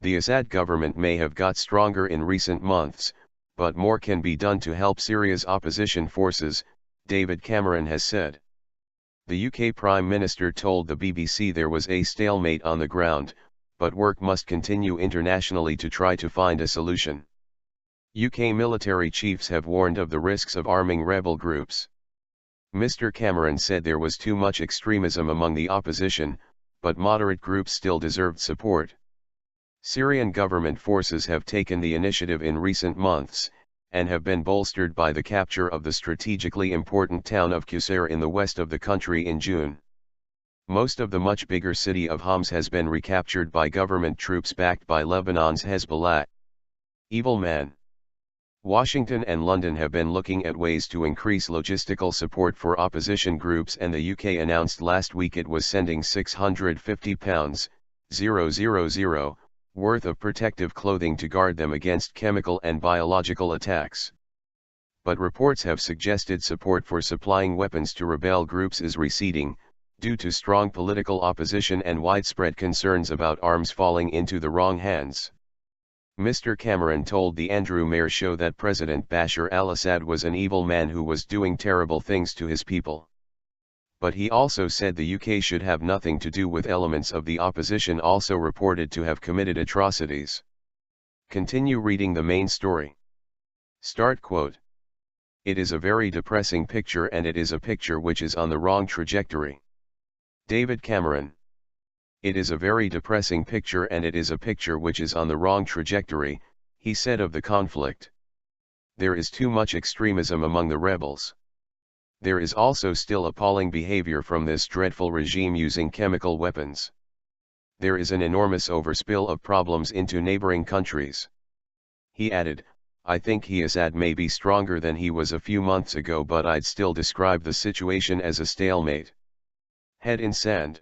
The Assad government may have got stronger in recent months, but more can be done to help Syria's opposition forces, David Cameron has said. The UK Prime Minister told the BBC there was a stalemate on the ground, but work must continue internationally to try to find a solution. UK military chiefs have warned of the risks of arming rebel groups. Mr. Cameron said there was too much extremism among the opposition, but moderate groups still deserved support. Syrian government forces have taken the initiative in recent months, and have been bolstered by the capture of the strategically important town of Qusair in the west of the country in June. Most of the much bigger city of Homs has been recaptured by government troops backed by Lebanon's Hezbollah. Evil man. Washington and London have been looking at ways to increase logistical support for opposition groups, and the UK announced last week it was sending £650,000 worth of protective clothing to guard them against chemical and biological attacks. But reports have suggested support for supplying weapons to rebel groups is receding, due to strong political opposition and widespread concerns about arms falling into the wrong hands. Mr. Cameron told the Andrew Mayer show that President Bashar al-Assad was an evil man who was doing terrible things to his people. But he also said the UK should have nothing to do with elements of the opposition also reported to have committed atrocities. Continue reading the main story. Start quote. It is a very depressing picture, and it is a picture which is on the wrong trajectory. David Cameron. It is a very depressing picture, and it is a picture which is on the wrong trajectory, he said of the conflict. There is too much extremism among the rebels. There is also still appalling behavior from this dreadful regime using chemical weapons. There is an enormous overspill of problems into neighboring countries. He added, I think Assad may be stronger than he was a few months ago, but I'd still describe the situation as a stalemate. Head in sand.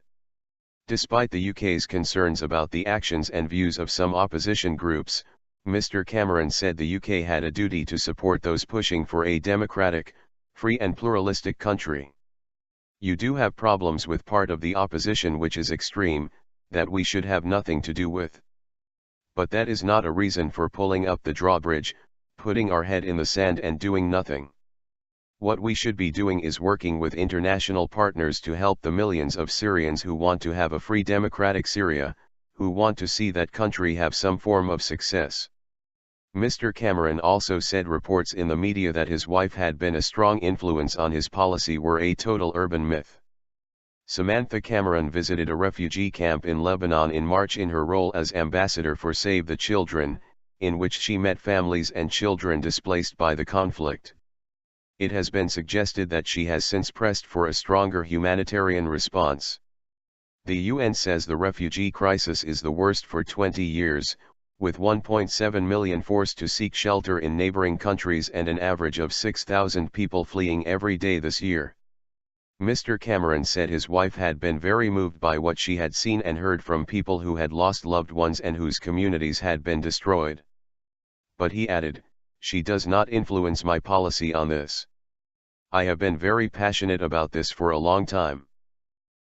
Despite the UK's concerns about the actions and views of some opposition groups, Mr. Cameron said the UK had a duty to support those pushing for a democratic, free and pluralistic country. You do have problems with part of the opposition which is extreme, that we should have nothing to do with. But that is not a reason for pulling up the drawbridge, putting our head in the sand and doing nothing. What we should be doing is working with international partners to help the millions of Syrians who want to have a free democratic Syria, who want to see that country have some form of success. Mr. Cameron also said reports in the media that his wife had been a strong influence on his policy were a total urban myth. Samantha Cameron visited a refugee camp in Lebanon in March in her role as ambassador for Save the Children, in which she met families and children displaced by the conflict. It has been suggested that she has since pressed for a stronger humanitarian response. The UN says the refugee crisis is the worst for 20 years, with 1.7 million forced to seek shelter in neighboring countries and an average of 6,000 people fleeing every day this year. Mr. Cameron said his wife had been very moved by what she had seen and heard from people who had lost loved ones and whose communities had been destroyed. But he added, she does not influence my policy on this. I have been very passionate about this for a long time.